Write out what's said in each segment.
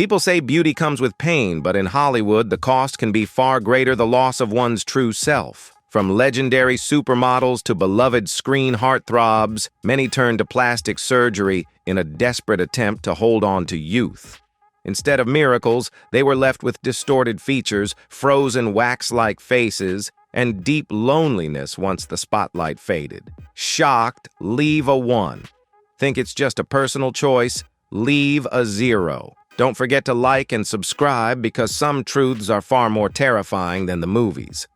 People say beauty comes with pain, but in Hollywood, the cost can be far greater: the loss of one's true self. From legendary supermodels to beloved screen heartthrobs, many turn to plastic surgery in a desperate attempt to hold on to youth. Instead of miracles, they were left with distorted features, frozen wax-like faces, and deep loneliness once the spotlight faded. Shocked, leave a 1. Think it's just a personal choice? Leave a 0. Don't forget to like and subscribe, because some truths are far more terrifying than the movies.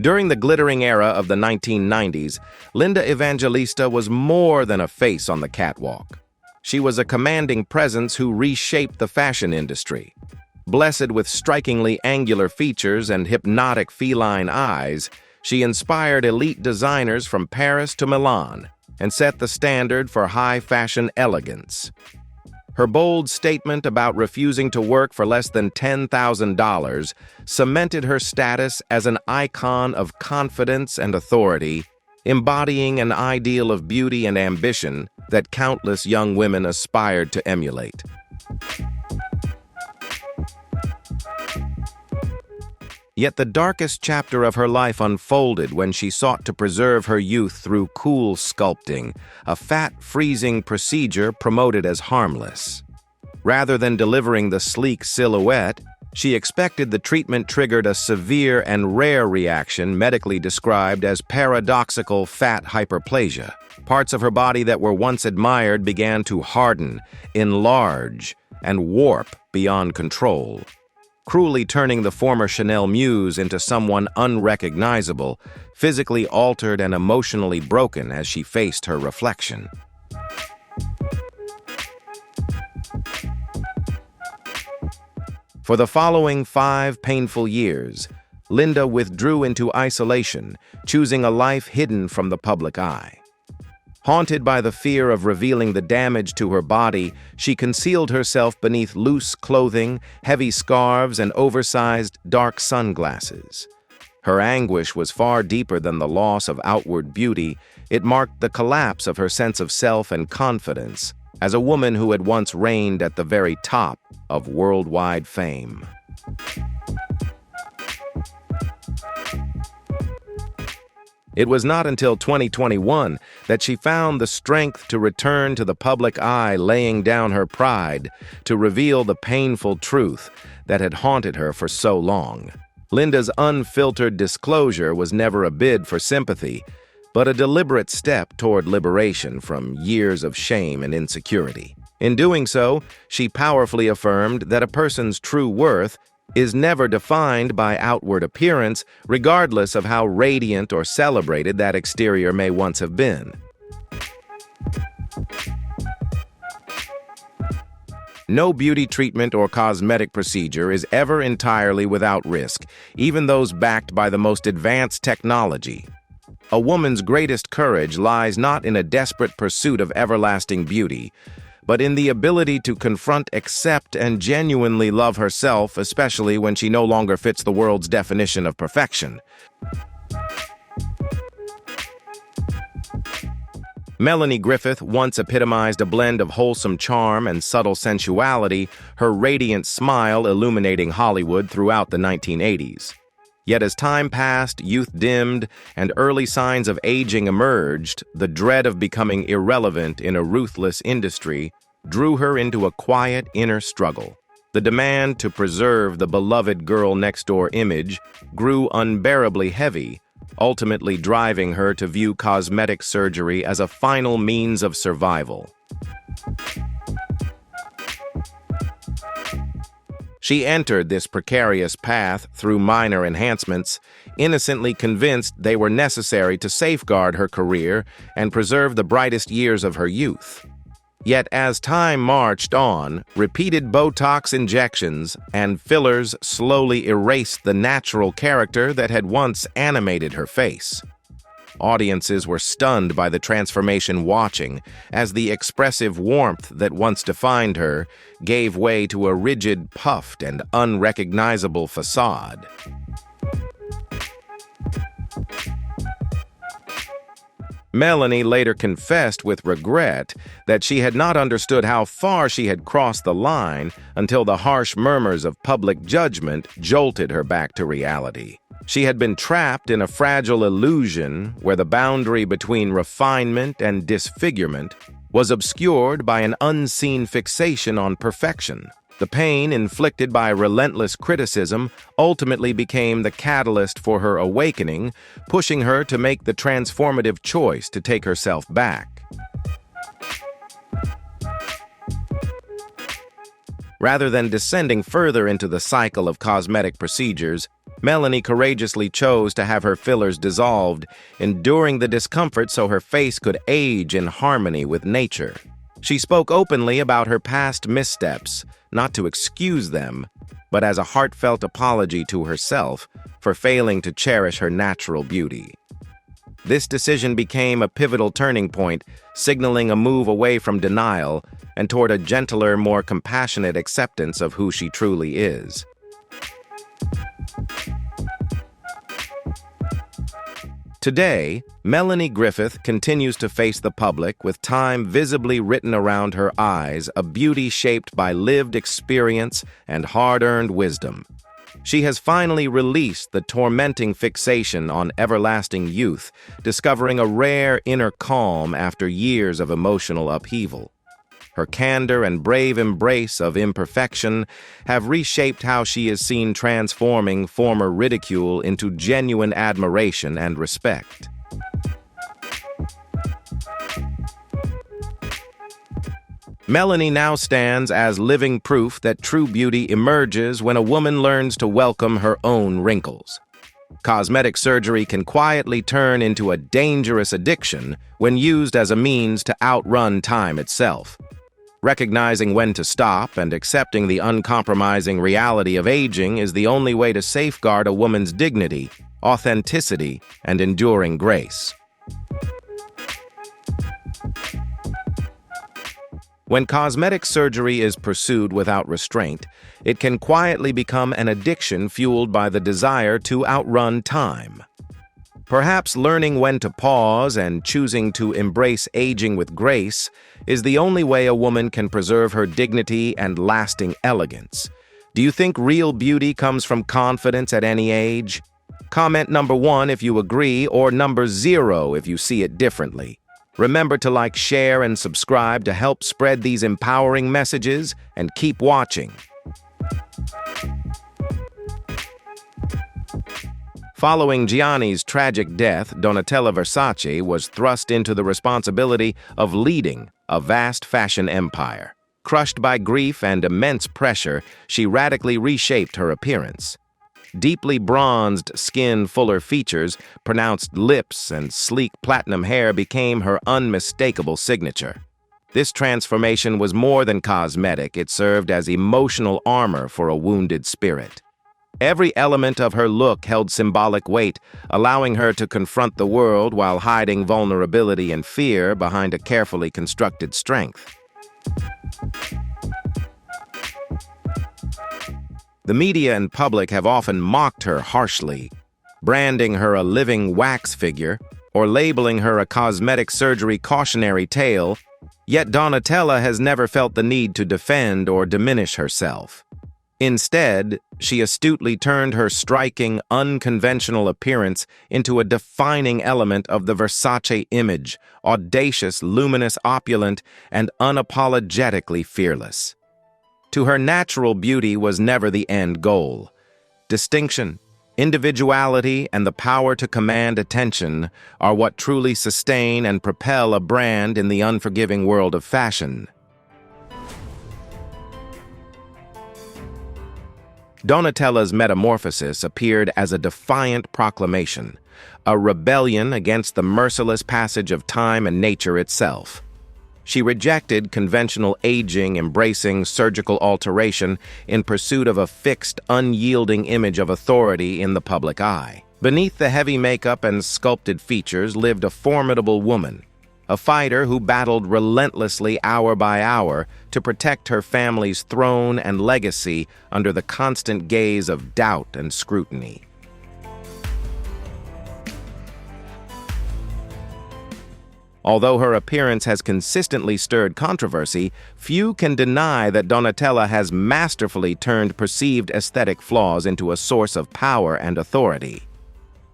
During the glittering era of the 1990s, Linda Evangelista was more than a face on the catwalk. She was a commanding presence who reshaped the fashion industry. Blessed with strikingly angular features and hypnotic feline eyes, she inspired elite designers from Paris to Milan and set the standard for high fashion elegance. Her bold statement about refusing to work for less than $10,000 cemented her status as an icon of confidence and authority, embodying an ideal of beauty and ambition that countless young women aspired to emulate. Yet the darkest chapter of her life unfolded when she sought to preserve her youth through cool sculpting, a fat-freezing procedure promoted as harmless. Rather than delivering the sleek silhouette, she expected the treatment triggered a severe and rare reaction medically described as paradoxical fat hyperplasia. Parts of her body that were once admired began to harden, enlarge, and warp beyond control, cruelly turning the former Chanel muse into someone unrecognizable, physically altered and emotionally broken as she faced her reflection. For the following 5 painful years, Linda withdrew into isolation, choosing a life hidden from the public eye. Haunted by the fear of revealing the damage to her body, she concealed herself beneath loose clothing, heavy scarves, and oversized dark sunglasses. Her anguish was far deeper than the loss of outward beauty. It marked the collapse of her sense of self and confidence as a woman who had once reigned at the very top of worldwide fame. It was not until 2021 that she found the strength to return to the public eye, laying down her pride to reveal the painful truth that had haunted her for so long. Linda's unfiltered disclosure was never a bid for sympathy, but a deliberate step toward liberation from years of shame and insecurity. In doing so, she powerfully affirmed that a person's true worth is never defined by outward appearance, regardless of how radiant or celebrated that exterior may once have been. No beauty treatment or cosmetic procedure is ever entirely without risk, even those backed by the most advanced technology. A woman's greatest courage lies not in a desperate pursuit of everlasting beauty, but in the ability to confront, accept, and genuinely love herself, especially when she no longer fits the world's definition of perfection. Melanie Griffith once epitomized a blend of wholesome charm and subtle sensuality, her radiant smile illuminating Hollywood throughout the 1980s. Yet as time passed, youth dimmed, and early signs of aging emerged, the dread of becoming irrelevant in a ruthless industry drew her into a quiet inner struggle. The demand to preserve the beloved girl-next-door image grew unbearably heavy, ultimately driving her to view cosmetic surgery as a final means of survival. She entered this precarious path through minor enhancements, innocently convinced they were necessary to safeguard her career and preserve the brightest years of her youth. Yet as time marched on, repeated Botox injections and fillers slowly erased the natural character that had once animated her face. Audiences were stunned by the transformation watching, as the expressive warmth that once defined her gave way to a rigid, puffed, and unrecognizable facade. Melanie later confessed with regret that she had not understood how far she had crossed the line until the harsh murmurs of public judgment jolted her back to reality. She had been trapped in a fragile illusion where the boundary between refinement and disfigurement was obscured by an unseen fixation on perfection. The pain inflicted by relentless criticism ultimately became the catalyst for her awakening, pushing her to make the transformative choice to take herself back. Rather than descending further into the cycle of cosmetic procedures, Melanie courageously chose to have her fillers dissolved, enduring the discomfort so her face could age in harmony with nature. She spoke openly about her past missteps, not to excuse them, but as a heartfelt apology to herself for failing to cherish her natural beauty. This decision became a pivotal turning point, signaling a move away from denial and toward a gentler, more compassionate acceptance of who she truly is. Today, Melanie Griffith continues to face the public with time visibly written around her eyes, a beauty shaped by lived experience and hard-earned wisdom. She has finally released the tormenting fixation on everlasting youth, discovering a rare inner calm after years of emotional upheaval. Her candor and brave embrace of imperfection have reshaped how she is seen, transforming former ridicule into genuine admiration and respect. Melanie now stands as living proof that true beauty emerges when a woman learns to welcome her own wrinkles. Cosmetic surgery can quietly turn into a dangerous addiction when used as a means to outrun time itself. Recognizing when to stop and accepting the uncompromising reality of aging is the only way to safeguard a woman's dignity, authenticity, and enduring grace. When cosmetic surgery is pursued without restraint, it can quietly become an addiction fueled by the desire to outrun time. Perhaps learning when to pause and choosing to embrace aging with grace is the only way a woman can preserve her dignity and lasting elegance. Do you think real beauty comes from confidence at any age? Comment number 1 if you agree, or number 0 if you see it differently. Remember to like, share, and subscribe to help spread these empowering messages, and keep watching. Following Gianni's tragic death, Donatella Versace was thrust into the responsibility of leading a vast fashion empire. Crushed by grief and immense pressure, she radically reshaped her appearance. Deeply bronzed skin, fuller features, pronounced lips, and sleek platinum hair became her unmistakable signature. This transformation was more than cosmetic; it served as emotional armor for a wounded spirit. Every element of her look held symbolic weight, allowing her to confront the world while hiding vulnerability and fear behind a carefully constructed strength. The media and public have often mocked her harshly, branding her a living wax figure or labeling her a cosmetic surgery cautionary tale, yet Donatella has never felt the need to defend or diminish herself. Instead, she astutely turned her striking, unconventional appearance into a defining element of the Versace image: audacious, luminous, opulent, and unapologetically fearless. To her, natural beauty was never the end goal. Distinction, individuality, and the power to command attention are what truly sustain and propel a brand in the unforgiving world of fashion. Donatella's metamorphosis appeared as a defiant proclamation, a rebellion against the merciless passage of time and nature itself. She rejected conventional aging, embracing surgical alteration in pursuit of a fixed, unyielding image of authority in the public eye. Beneath the heavy makeup and sculpted features lived a formidable woman, a fighter who battled relentlessly hour by hour to protect her family's throne and legacy under the constant gaze of doubt and scrutiny. Although her appearance has consistently stirred controversy, few can deny that Donatella has masterfully turned perceived aesthetic flaws into a source of power and authority.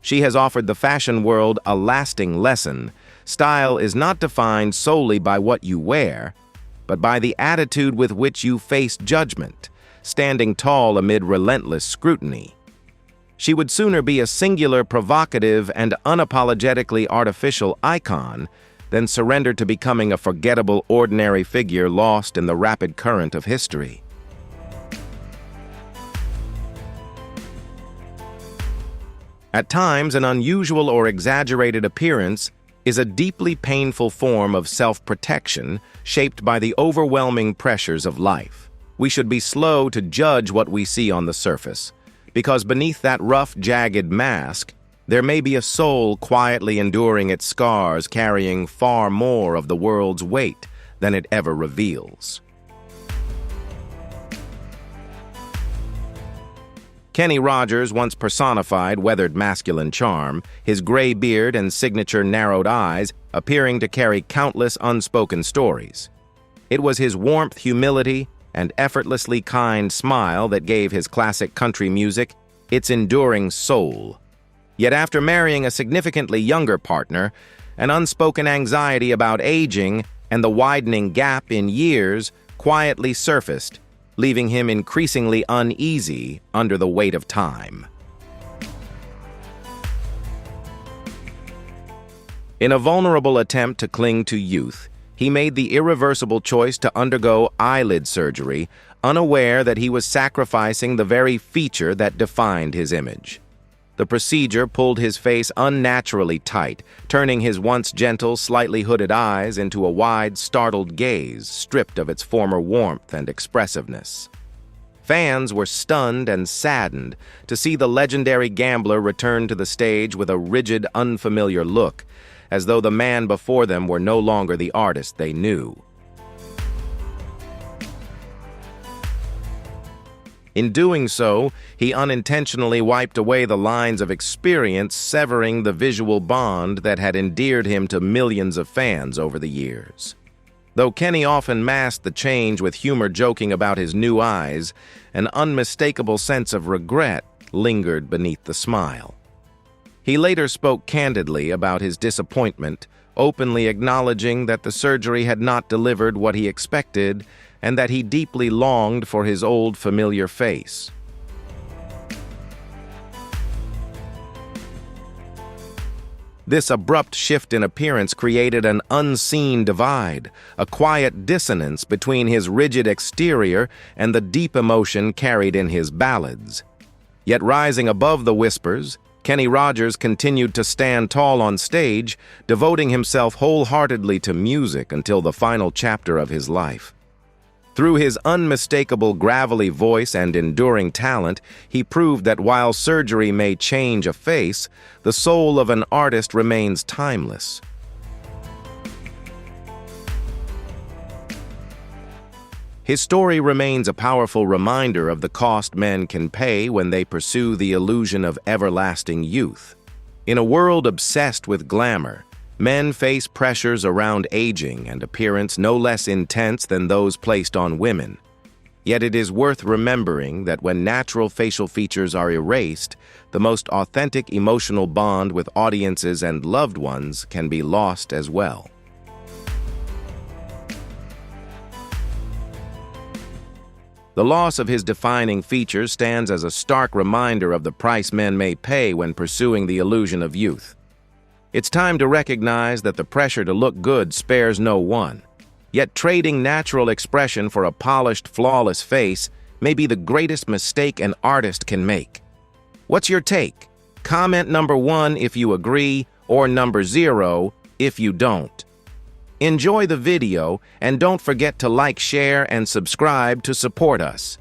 She has offered the fashion world a lasting lesson. Style is not defined solely by what you wear, but by the attitude with which you face judgment, standing tall amid relentless scrutiny. She would sooner be a singular, provocative, and unapologetically artificial icon than surrender to becoming a forgettable, ordinary figure lost in the rapid current of history. At times, an unusual or exaggerated appearance is a deeply painful form of self-protection shaped by the overwhelming pressures of life. We should be slow to judge what we see on the surface, because beneath that rough, jagged mask, there may be a soul quietly enduring its scars, carrying far more of the world's weight than it ever reveals. Kenny Rogers once personified weathered masculine charm, his gray beard and signature narrowed eyes appearing to carry countless unspoken stories. It was his warmth, humility, and effortlessly kind smile that gave his classic country music its enduring soul. Yet after marrying a significantly younger partner, an unspoken anxiety about aging and the widening gap in years quietly surfaced, leaving him increasingly uneasy under the weight of time. In a vulnerable attempt to cling to youth, he made the irreversible choice to undergo eyelid surgery, unaware that he was sacrificing the very feature that defined his image. The procedure pulled his face unnaturally tight, turning his once gentle, slightly hooded eyes into a wide, startled gaze, stripped of its former warmth and expressiveness. Fans were stunned and saddened to see the legendary gambler return to the stage with a rigid, unfamiliar look, as though the man before them were no longer the artist they knew. In doing so, he unintentionally wiped away the lines of experience, severing the visual bond that had endeared him to millions of fans over the years. Though Kenny often masked the change with humor, joking about his new eyes, an unmistakable sense of regret lingered beneath the smile. He later spoke candidly about his disappointment, openly acknowledging that the surgery had not delivered what he expected and that he deeply longed for his old familiar face. This abrupt shift in appearance created an unseen divide, a quiet dissonance between his rigid exterior and the deep emotion carried in his ballads. Yet rising above the whispers, Kenny Rogers continued to stand tall on stage, devoting himself wholeheartedly to music until the final chapter of his life. Through his unmistakable gravelly voice and enduring talent, he proved that while surgery may change a face, the soul of an artist remains timeless. His story remains a powerful reminder of the cost men can pay when they pursue the illusion of everlasting youth. In a world obsessed with glamour, men face pressures around aging and appearance no less intense than those placed on women. Yet it is worth remembering that when natural facial features are erased, the most authentic emotional bond with audiences and loved ones can be lost as well. The loss of his defining features stands as a stark reminder of the price men may pay when pursuing the illusion of youth. It's time to recognize that the pressure to look good spares no one. Yet trading natural expression for a polished, flawless face may be the greatest mistake an artist can make. What's your take? Comment number 1 if you agree, or number 0 if you don't. Enjoy the video, and don't forget to like, share, and subscribe to support us.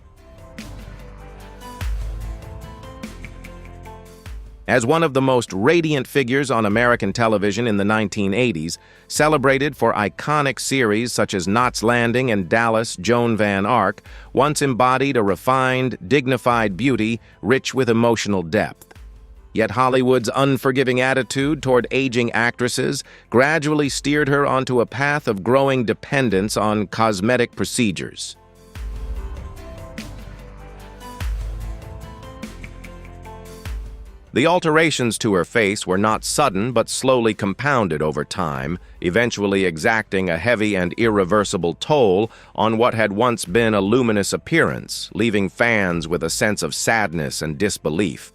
As one of the most radiant figures on American television in the 1980s, celebrated for iconic series such as Knots Landing and Dallas, Joan Van Ark once embodied a refined, dignified beauty rich with emotional depth. Yet Hollywood's unforgiving attitude toward aging actresses gradually steered her onto a path of growing dependence on cosmetic procedures. The alterations to her face were not sudden but slowly compounded over time, eventually exacting a heavy and irreversible toll on what had once been a luminous appearance, leaving fans with a sense of sadness and disbelief.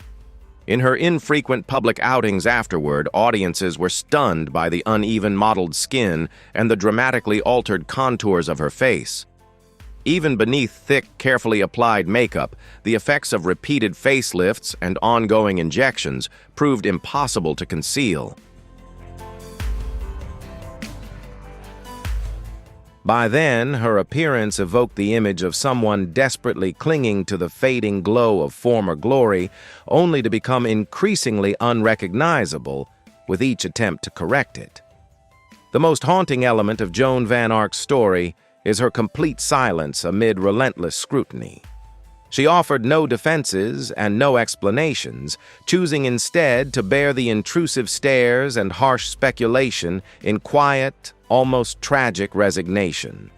In her infrequent public outings afterward, audiences were stunned by the uneven mottled skin and the dramatically altered contours of her face. Even beneath thick, carefully applied makeup, the effects of repeated facelifts and ongoing injections proved impossible to conceal. By then, her appearance evoked the image of someone desperately clinging to the fading glow of former glory, only to become increasingly unrecognizable with each attempt to correct it. The most haunting element of Joan Van Ark's story is her complete silence amid relentless scrutiny. She offered no defenses and no explanations, choosing instead to bear the intrusive stares and harsh speculation in quiet, almost tragic resignation.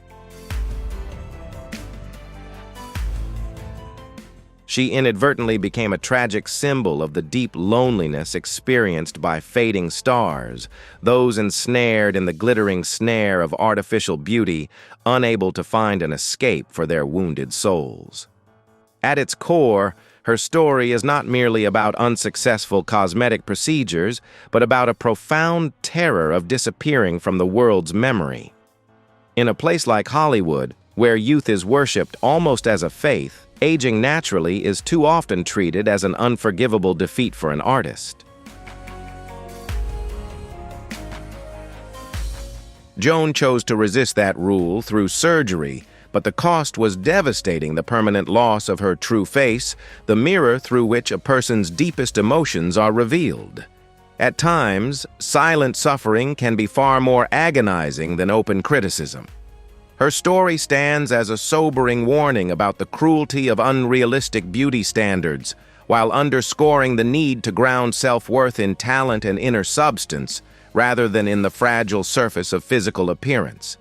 She inadvertently became a tragic symbol of the deep loneliness experienced by fading stars, those ensnared in the glittering snare of artificial beauty, unable to find an escape for their wounded souls. At its core, her story is not merely about unsuccessful cosmetic procedures, but about a profound terror of disappearing from the world's memory. In a place like Hollywood, where youth is worshipped almost as a faith, aging naturally is too often treated as an unforgivable defeat for an artist. Joan chose to resist that rule through surgery, but the cost was devastating: the permanent loss of her true face, the mirror through which a person's deepest emotions are revealed. At times, silent suffering can be far more agonizing than open criticism. Her story stands as a sobering warning about the cruelty of unrealistic beauty standards, while underscoring the need to ground self-worth in talent and inner substance, rather than in the fragile surface of physical appearance.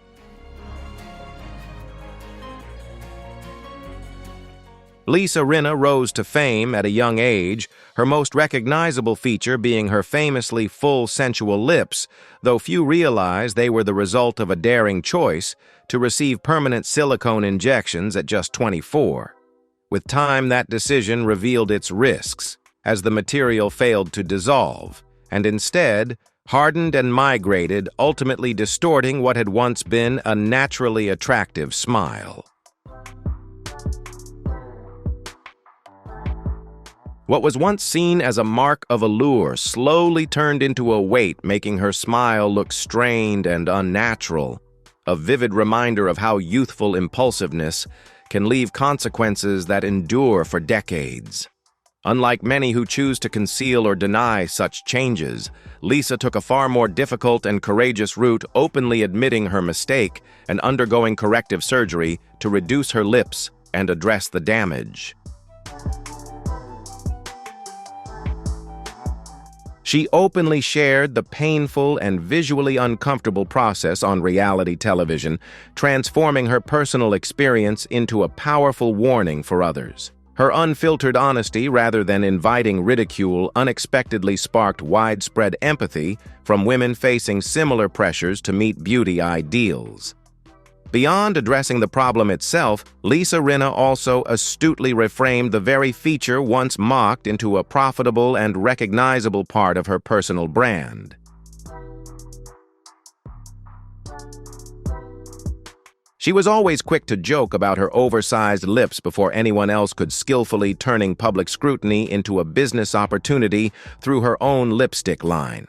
Lisa Rinna rose to fame at a young age, her most recognizable feature being her famously full, sensual lips, though few realize they were the result of a daring choice to receive permanent silicone injections at just 24. With time, that decision revealed its risks, as the material failed to dissolve, and instead hardened and migrated, ultimately distorting what had once been a naturally attractive smile. What was once seen as a mark of allure slowly turned into a weight, making her smile look strained and unnatural, a vivid reminder of how youthful impulsiveness can leave consequences that endure for decades. Unlike many who choose to conceal or deny such changes, Lisa took a far more difficult and courageous route, openly admitting her mistake and undergoing corrective surgery to reduce her lips and address the damage. She openly shared the painful and visually uncomfortable process on reality television, transforming her personal experience into a powerful warning for others. Her unfiltered honesty, rather than inviting ridicule, unexpectedly sparked widespread empathy from women facing similar pressures to meet beauty ideals. Beyond addressing the problem itself, Lisa Rinna also astutely reframed the very feature once mocked into a profitable and recognizable part of her personal brand. She was always quick to joke about her oversized lips before anyone else could, skillfully turning public scrutiny into a business opportunity through her own lipstick line.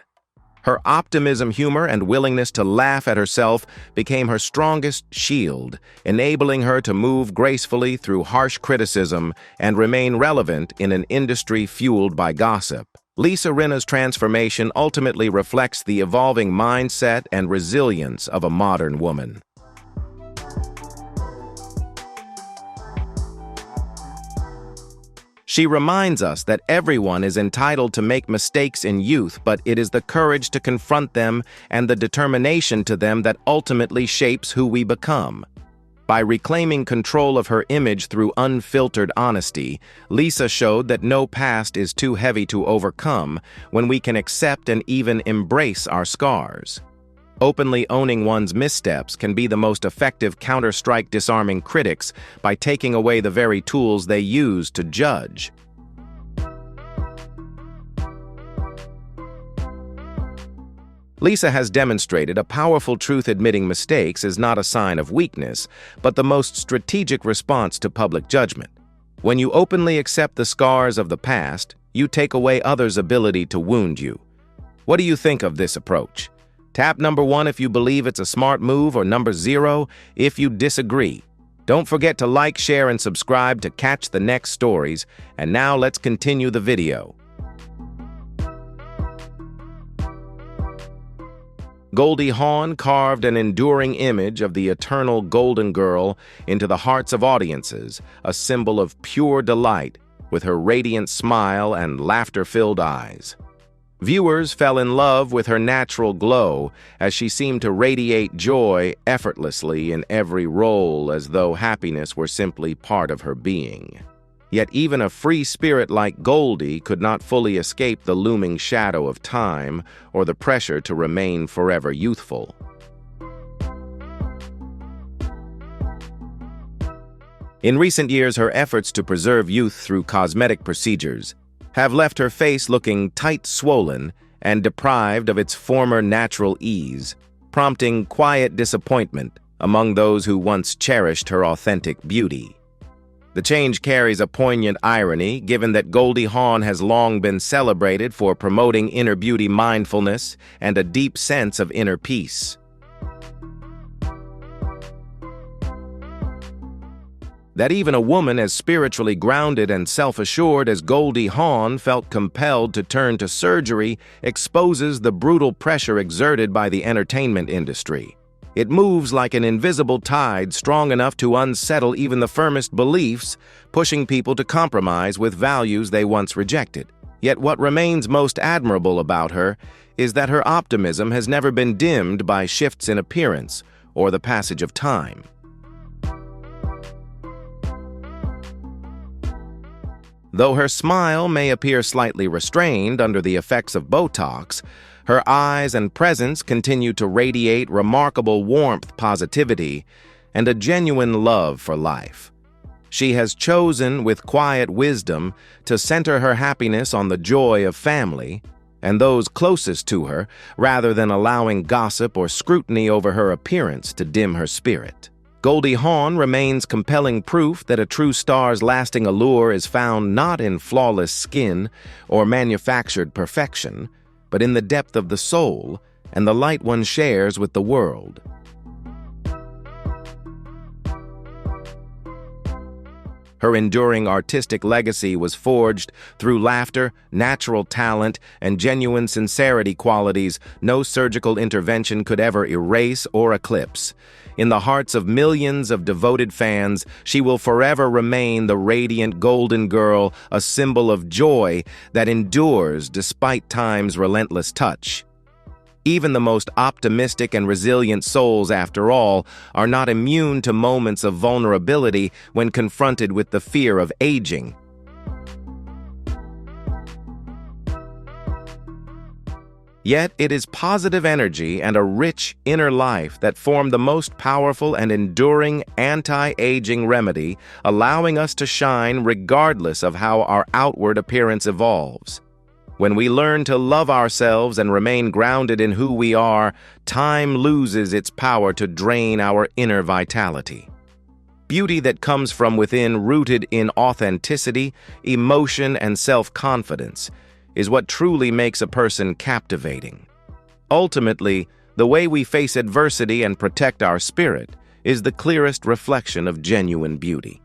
Her optimism, humor, and willingness to laugh at herself became her strongest shield, enabling her to move gracefully through harsh criticism and remain relevant in an industry fueled by gossip. Lisa Rinna's transformation ultimately reflects the evolving mindset and resilience of a modern woman. She reminds us that everyone is entitled to make mistakes in youth, but it is the courage to confront them and the determination to them that ultimately shapes who we become. By reclaiming control of her image through unfiltered honesty, Lisa showed that no past is too heavy to overcome when we can accept and even embrace our scars. Openly owning one's missteps can be the most effective counter-strike disarming critics by taking away the very tools they use to judge. Lisa has demonstrated a powerful truth: admitting mistakes is not a sign of weakness, but the most strategic response to public judgment. When you openly accept the scars of the past, you take away others' ability to wound you. What do you think of this approach? Tap number 1 if you believe it's a smart move, or number 0 if you disagree. Don't forget to like, share, and subscribe to catch the next stories. And now let's continue the video. Goldie Hawn carved an enduring image of the eternal golden girl into the hearts of audiences, a symbol of pure delight, with her radiant smile and laughter-filled eyes. Viewers fell in love with her natural glow as she seemed to radiate joy effortlessly in every role, as though happiness were simply part of her being. Yet even a free spirit like Goldie could not fully escape the looming shadow of time or the pressure to remain forever youthful. In recent years, her efforts to preserve youth through cosmetic procedures have left her face looking tight, swollen, and deprived of its former natural ease, prompting quiet disappointment among those who once cherished her authentic beauty. The change carries a poignant irony, given that Goldie Hawn has long been celebrated for promoting inner beauty mindfulness and a deep sense of inner peace. That even a woman as spiritually grounded and self-assured as Goldie Hawn felt compelled to turn to surgery exposes the brutal pressure exerted by the entertainment industry. It moves like an invisible tide, strong enough to unsettle even the firmest beliefs, pushing people to compromise with values they once rejected. Yet what remains most admirable about her is that her optimism has never been dimmed by shifts in appearance or the passage of time. Though her smile may appear slightly restrained under the effects of Botox, her eyes and presence continue to radiate remarkable warmth, positivity, and a genuine love for life. She has chosen, with quiet wisdom, to center her happiness on the joy of family and those closest to her, rather than allowing gossip or scrutiny over her appearance to dim her spirit. Goldie Hawn remains compelling proof that a true star's lasting allure is found not in flawless skin or manufactured perfection, but in the depth of the soul and the light one shares with the world. Her enduring artistic legacy was forged through laughter, natural talent, and genuine sincerity, qualities no surgical intervention could ever erase or eclipse. In the hearts of millions of devoted fans, she will forever remain the radiant golden girl, a symbol of joy that endures despite time's relentless touch. Even the most optimistic and resilient souls, after all, are not immune to moments of vulnerability when confronted with the fear of aging. Yet it is positive energy and a rich inner life that form the most powerful and enduring anti-aging remedy, allowing us to shine regardless of how our outward appearance evolves. When we learn to love ourselves and remain grounded in who we are, time loses its power to drain our inner vitality. Beauty that comes from within, rooted in authenticity, emotion, and self-confidence, is what truly makes a person captivating. Ultimately, the way we face adversity and protect our spirit is the clearest reflection of genuine beauty.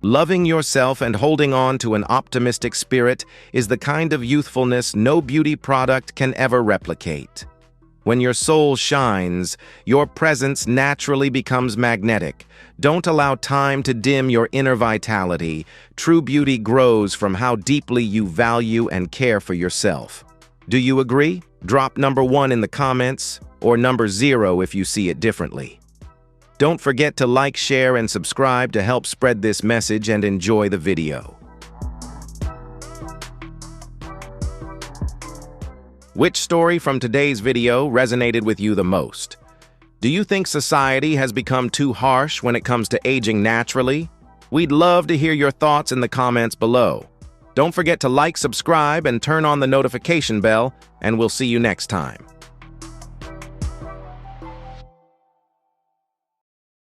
Loving yourself and holding on to an optimistic spirit is the kind of youthfulness no beauty product can ever replicate. When your soul shines, your presence naturally becomes magnetic. Don't allow time to dim your inner vitality. True beauty grows from how deeply you value and care for yourself. Do you agree? Drop number 1 in the comments, or number 0 if you see it differently. Don't forget to like, share, and subscribe to help spread this message, and enjoy the video. Which story from today's video resonated with you the most? Do you think society has become too harsh when it comes to aging naturally? We'd love to hear your thoughts in the comments below. Don't forget to like, subscribe, and turn on the notification bell, and we'll see you next time.